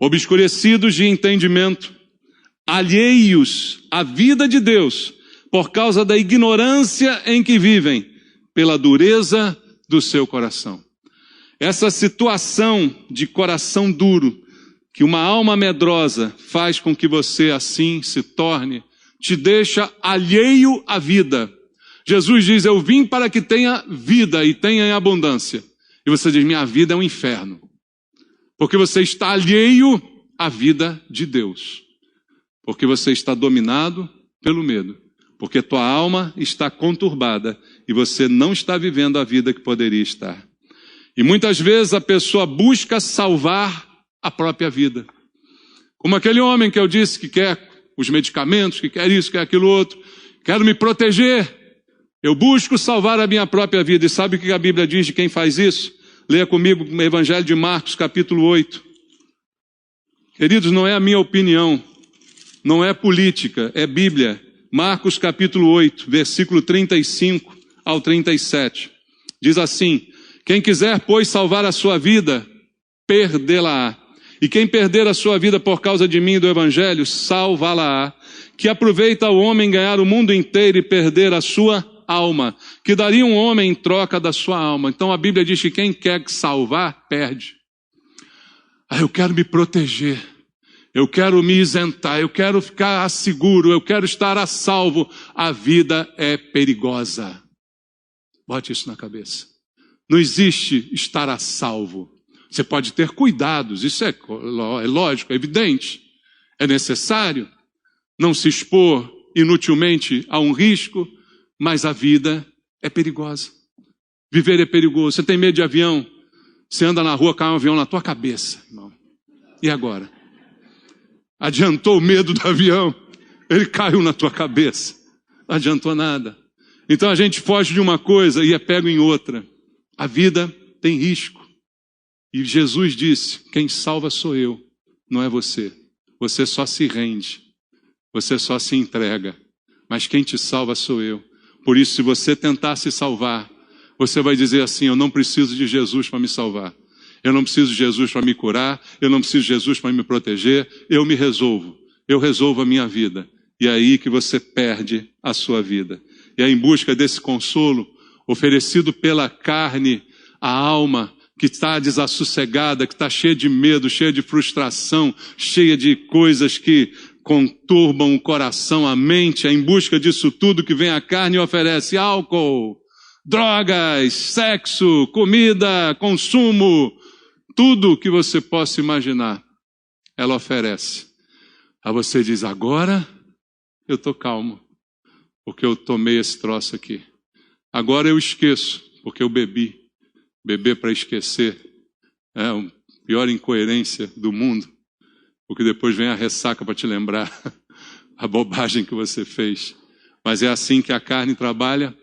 Obscurecidos de entendimento, alheios à vida de Deus, por causa da ignorância em que vivem, pela dureza do seu coração. Essa situação de coração duro, que uma alma medrosa faz com que você assim se torne, te deixa alheio à vida. Jesus diz, eu vim para que tenha vida e tenha em abundância. E você diz, minha vida é um inferno. Porque você está alheio à vida de Deus. Porque você está dominado pelo medo. Porque tua alma está conturbada e você não está vivendo a vida que poderia estar. E muitas vezes a pessoa busca salvar a própria vida. Como aquele homem que eu disse que quer os medicamentos, que quer isso, quer aquilo outro. Quero me proteger. Eu busco salvar a minha própria vida. E sabe o que a Bíblia diz de quem faz isso? Leia comigo o Evangelho de Marcos, capítulo 8. Queridos, não é a minha opinião, não é política, é Bíblia. Marcos, capítulo 8, versículo 35 ao 37. Diz assim, quem quiser, pois, salvar a sua vida, perdê-la-á. E quem perder a sua vida por causa de mim e do Evangelho, salvá-la-á. Que aproveita o homem ganhar o mundo inteiro e perder a sua alma, que daria um homem em troca da sua alma. Então a Bíblia diz que quem quer salvar, perde. Eu quero me proteger, eu quero me isentar, eu quero ficar seguro, eu quero estar a salvo. A vida é perigosa. Bote isso na cabeça. Não existe estar a salvo. Você pode ter cuidados, isso é lógico, é evidente, é necessário não se expor inutilmente a um risco, mas a vida é perigosa. Viver é perigoso. Você tem medo de avião? Você anda na rua, cai um avião na tua cabeça, irmão. E agora? Adiantou o medo do avião? ele caiu na tua cabeça. Não adiantou nada. Então a gente foge de uma coisa e é pego em outra. A vida tem risco. E Jesus disse, quem salva sou eu, não é você. Você só se rende. Você só se entrega. Mas quem te salva sou eu. Por isso, se você tentar se salvar, você vai dizer assim, eu não preciso de Jesus para me salvar. Eu não preciso de Jesus para me curar. Eu não preciso de Jesus para me proteger. Eu me resolvo. Eu resolvo a minha vida. E é aí que você perde a sua vida. E é em busca desse consolo, oferecido pela carne, a alma que está desassossegada, que está cheia de medo, cheia de frustração, cheia de coisas que conturbam o coração, a mente, é em busca disso tudo que vem a carne e oferece álcool, drogas, sexo, comida, consumo, tudo que você possa imaginar, ela oferece. Aí você diz, agora eu estou calmo, porque eu tomei esse troço aqui. Agora eu esqueço, porque eu bebi. Beber para esquecer é a pior incoerência do mundo, porque depois vem a ressaca para te lembrar a bobagem que você fez. Mas é assim que a carne trabalha,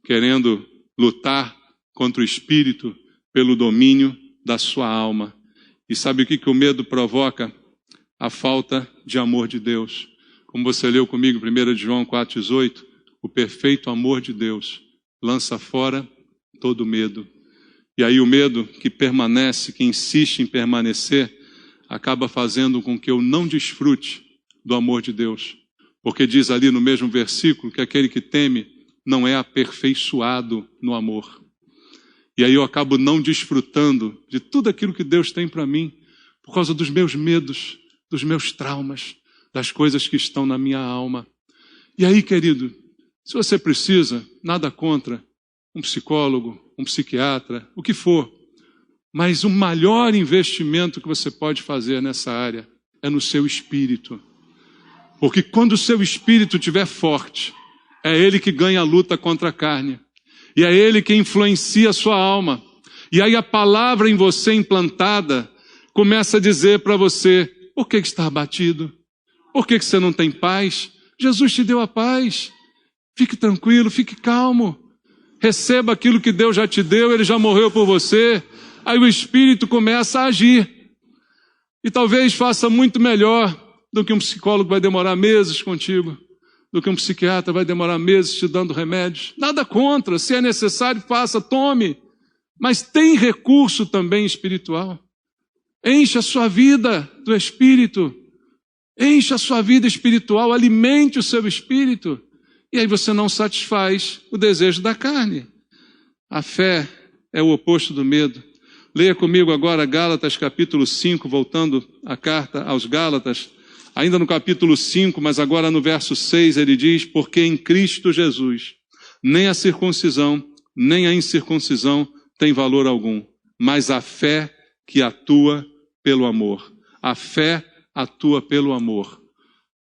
querendo lutar contra o espírito pelo domínio da sua alma. E sabe o que o medo provoca? A falta de amor de Deus. Como você leu comigo, 1 João 4,18, o perfeito amor de Deus lança fora todo medo. E aí o medo que permanece, que insiste em permanecer, acaba fazendo com que eu não desfrute do amor de Deus. Porque diz ali no mesmo versículo que aquele que teme não é aperfeiçoado no amor. E aí eu acabo não desfrutando de tudo aquilo que Deus tem para mim, por causa dos meus medos, dos meus traumas, das coisas que estão na minha alma. E aí, querido, se você precisa, nada contra um psicólogo, um psiquiatra, o que for, mas o maior investimento que você pode fazer nessa área é no seu espírito. Porque quando o seu espírito estiver forte, é ele que ganha a luta contra a carne. E é ele que influencia a sua alma. E aí a palavra em você implantada começa a dizer para você, por que está abatido? Por que você não tem paz? Jesus te deu a paz. Fique tranquilo, fique calmo. Receba aquilo que Deus já te deu, Ele já morreu por você. Aí o Espírito começa a agir. E talvez faça muito melhor do que um psicólogo vai demorar meses contigo, do que um psiquiatra vai demorar meses te dando remédios. Nada contra, se é necessário, faça, tome. Mas tem recurso também espiritual. Encha a sua vida do Espírito. Encha a sua vida espiritual, alimente o seu espírito. E aí você não satisfaz o desejo da carne. A fé é o oposto do medo. Leia comigo agora Gálatas capítulo 5, voltando à carta aos Gálatas. Ainda no capítulo 5, mas agora no verso 6, ele diz, porque em Cristo Jesus, nem a circuncisão, nem a incircuncisão tem valor algum, mas a fé que atua pelo amor. A fé atua pelo amor.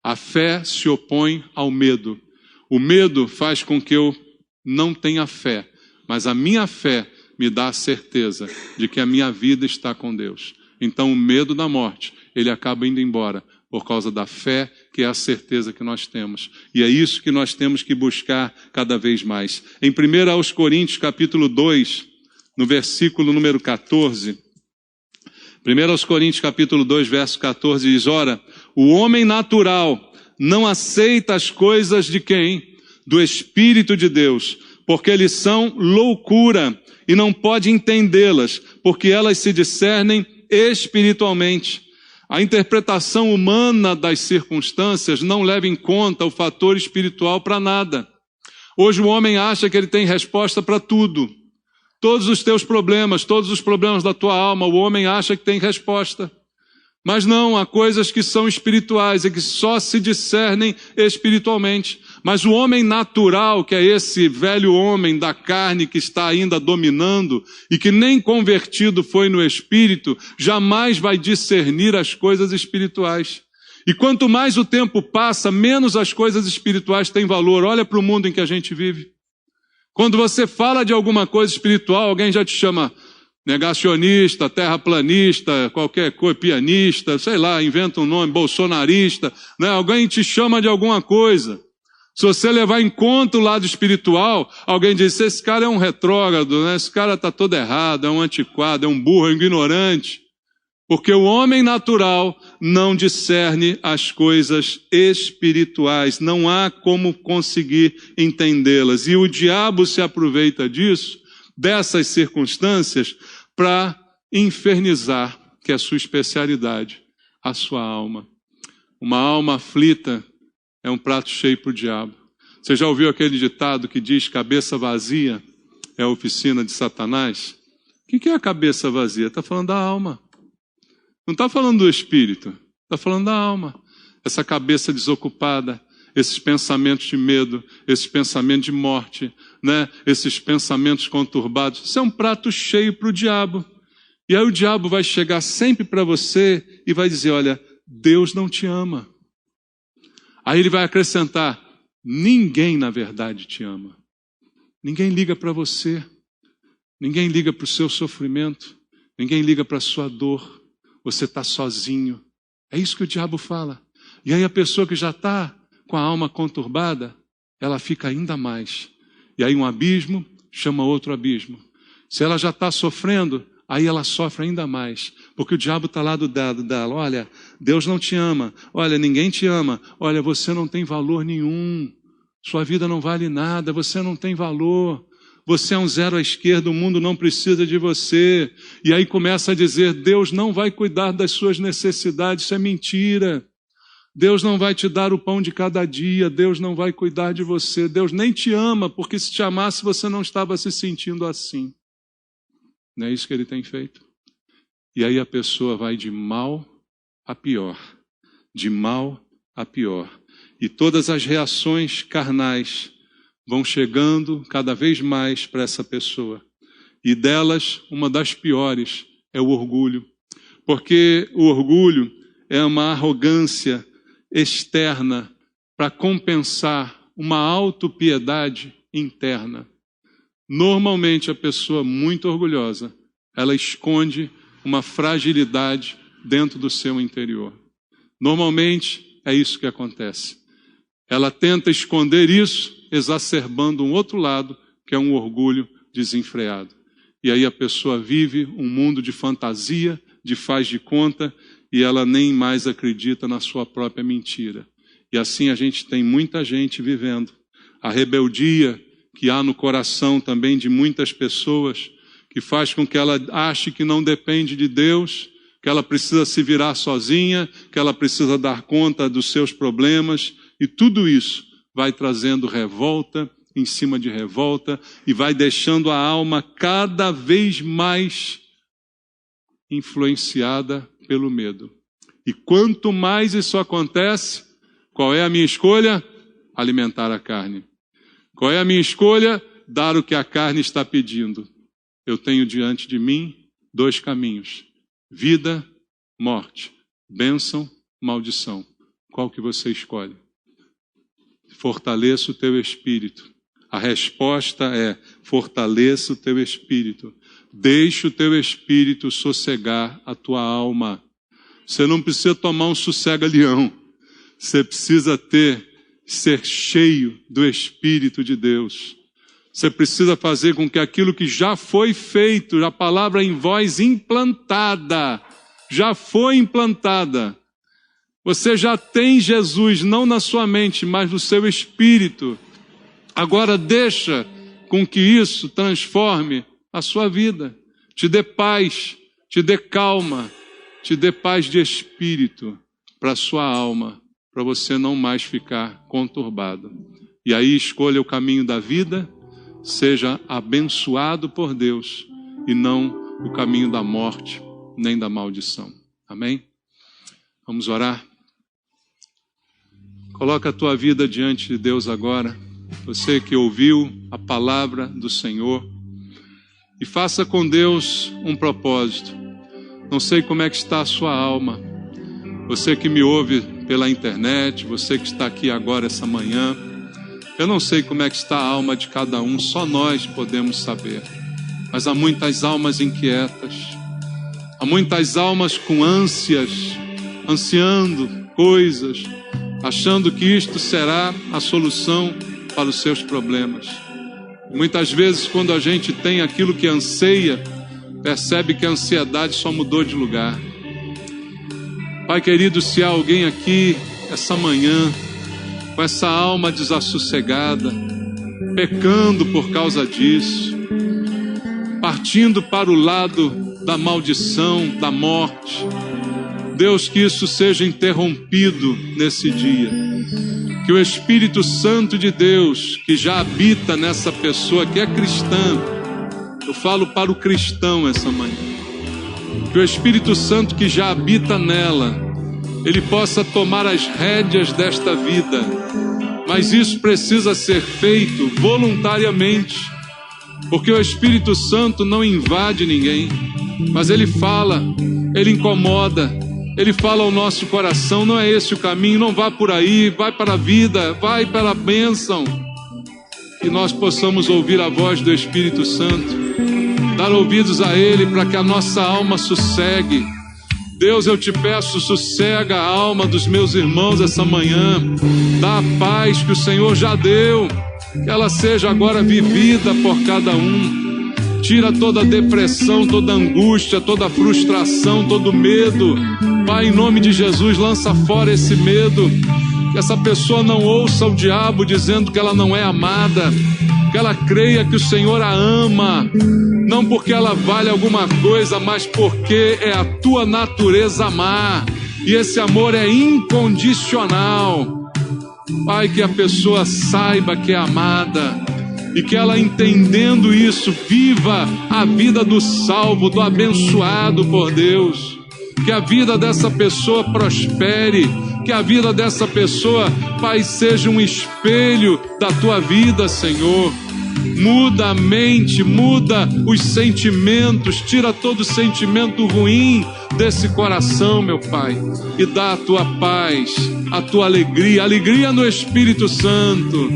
A fé se opõe ao medo. O medo faz com que eu não tenha fé, mas a minha fé me dá a certeza de que a minha vida está com Deus. Então o medo da morte, ele acaba indo embora, por causa da fé, que é a certeza que nós temos. E é isso que nós temos que buscar cada vez mais. Em 1 aos Coríntios, capítulo 2, no versículo número 14, 1 aos Coríntios, capítulo 2, verso 14, diz, ora, o homem natural não aceita as coisas de quem? Do Espírito de Deus, porque eles são loucura e não pode entendê-las, porque elas se discernem espiritualmente. A interpretação humana das circunstâncias não leva em conta o fator espiritual para nada. Hoje o homem acha que ele tem resposta para tudo. Todos os teus problemas, todos os problemas da tua alma, o homem acha que tem resposta. Mas não, há coisas que são espirituais e que só se discernem espiritualmente. Mas o homem natural, que é esse velho homem da carne que está ainda dominando e que nem convertido foi no espírito, jamais vai discernir as coisas espirituais. E quanto mais o tempo passa, menos as coisas espirituais têm valor. Olha para o mundo em que a gente vive. Quando você fala de alguma coisa espiritual, alguém já te chama, Negacionista, terraplanista, qualquer coisa, pianista, sei lá, inventa um nome, bolsonarista, né? Alguém te chama de alguma coisa. Se você levar em conta o lado espiritual, alguém diz, esse cara é um retrógrado, né? Esse cara está todo errado, é um antiquado, é um burro, é um ignorante. Porque o homem natural não discerne as coisas espirituais, não há como conseguir entendê-las. E o diabo se aproveita disso, dessas circunstâncias, para infernizar, que é a sua especialidade, a sua alma. Uma alma aflita é um prato cheio para o diabo. Você já ouviu aquele ditado que diz cabeça vazia é a oficina de Satanás? O que é a cabeça vazia? Está falando da alma. Não está falando do espírito, está falando da alma. Essa cabeça desocupada, esses pensamentos de medo, esses pensamentos de morte, né? Esses pensamentos conturbados. Isso é um prato cheio para o diabo. E aí o diabo vai chegar sempre para você e vai dizer, olha, Deus não te ama. Aí ele vai acrescentar, ninguém na verdade te ama. Ninguém liga para você. Ninguém liga para o seu sofrimento. Ninguém liga para a sua dor. Você está sozinho. É isso que o diabo fala. E aí a pessoa que já está com a alma conturbada, ela fica ainda mais. E aí um abismo chama outro abismo. Se ela já está sofrendo, aí ela sofre ainda mais. Porque o diabo está lá do lado dela. Olha, Deus não te ama. Olha, ninguém te ama. Olha, você não tem valor nenhum. Sua vida não vale nada. Você não tem valor. Você é um zero à esquerda. O mundo não precisa de você. E aí começa a dizer, Deus não vai cuidar das suas necessidades. Isso é mentira. Deus não vai te dar o pão de cada dia. Deus não vai cuidar de você. Deus nem te ama, porque se te amasse, você não estava se sentindo assim. Não é isso que ele tem feito? E aí a pessoa vai de mal a pior. De mal a pior. E todas as reações carnais vão chegando cada vez mais para essa pessoa. E delas, uma das piores é o orgulho. Porque o orgulho é uma arrogância externa para compensar uma autopiedade interna. Normalmente a pessoa muito orgulhosa, ela esconde uma fragilidade dentro do seu interior. Normalmente é isso que acontece. Ela tenta esconder isso, exacerbando um outro lado, que é um orgulho desenfreado. E aí a pessoa vive um mundo de fantasia, de faz de conta, e ela nem mais acredita na sua própria mentira. E assim a gente tem muita gente vivendo. A rebeldia que há no coração também de muitas pessoas, que faz com que ela ache que não depende de Deus, que ela precisa se virar sozinha, que ela precisa dar conta dos seus problemas, e tudo isso vai trazendo revolta em cima de revolta e vai deixando a alma cada vez mais influenciada pelo medo. E quanto mais isso acontece, qual é a minha escolha? Alimentar a carne. Qual é a minha escolha? Dar o que a carne está pedindo. Eu tenho diante de mim 2 caminhos. Vida, morte. Bênção, maldição. Qual que você escolhe? Fortaleça o teu espírito. A resposta é, fortaleça o teu espírito. Deixe o teu espírito sossegar a tua alma. Você não precisa tomar um sossega-leão. Você precisa ser cheio do Espírito de Deus. Você precisa fazer com que aquilo que já foi feito, a palavra em vós implantada, já foi implantada. Você já tem Jesus, não na sua mente, mas no seu espírito. Agora deixa com que isso transforme a sua vida. Te dê paz, te dê calma, te dê paz de espírito para a sua alma, para você não mais ficar conturbado. E aí escolha o caminho da vida, seja abençoado por Deus e não o caminho da morte, nem da maldição. Amém? Vamos orar? Coloca a tua vida diante de Deus agora, você que ouviu a palavra do Senhor, e faça com Deus um propósito. Não sei como é que está a sua alma. Você que me ouve pela internet, você que está aqui agora essa manhã, eu não sei como é que está a alma de cada um, só nós podemos saber. Mas há muitas almas inquietas, há muitas almas com ânsias, ansiando coisas, achando que isto será a solução para os seus problemas. Muitas vezes, quando a gente tem aquilo que anseia, percebe que a ansiedade só mudou de lugar. Pai querido, se há alguém aqui essa manhã com essa alma desassossegada, pecando por causa disso, partindo para o lado da maldição, da morte, Deus, que isso seja interrompido nesse dia. Que o Espírito Santo de Deus, que já habita nessa pessoa que é cristã, eu falo para o cristão essa manhã, que o Espírito Santo que já habita nela, ele possa tomar as rédeas desta vida, mas isso precisa ser feito voluntariamente, porque o Espírito Santo não invade ninguém, mas ele fala, ele incomoda, ele fala ao nosso coração: não é esse o caminho, não vá por aí, vai para a vida, vai para a bênção. Que nós possamos ouvir a voz do Espírito Santo, dar ouvidos a Ele, para que a nossa alma sossegue. Deus, eu te peço, sossega a alma dos meus irmãos essa manhã, dá a paz que o Senhor já deu, que ela seja agora vivida por cada um. Tira toda a depressão, toda a angústia, toda a frustração, todo o medo. Pai, em nome de Jesus, lança fora esse medo. Que essa pessoa não ouça o diabo dizendo que ela não é amada. Que ela creia que o Senhor a ama. Não porque ela vale alguma coisa, mas porque é a tua natureza amar. E esse amor é incondicional. Pai, que a pessoa saiba que é amada. E que ela, entendendo isso, viva a vida do salvo, do abençoado por Deus. Que a vida dessa pessoa prospere. Que a vida dessa pessoa, Pai, seja um espelho da tua vida, Senhor. Muda a mente, muda os sentimentos, tira todo sentimento ruim desse coração, meu Pai, e dá a tua paz, a tua alegria, alegria no Espírito Santo,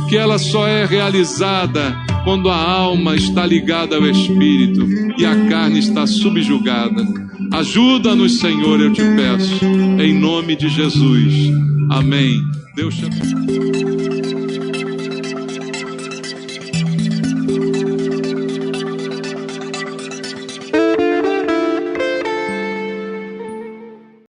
que ela só é realizada quando a alma está ligada ao Espírito e a carne está subjugada. Ajuda-nos, Senhor, eu te peço, em nome de Jesus. Amém. Deus te abençoe.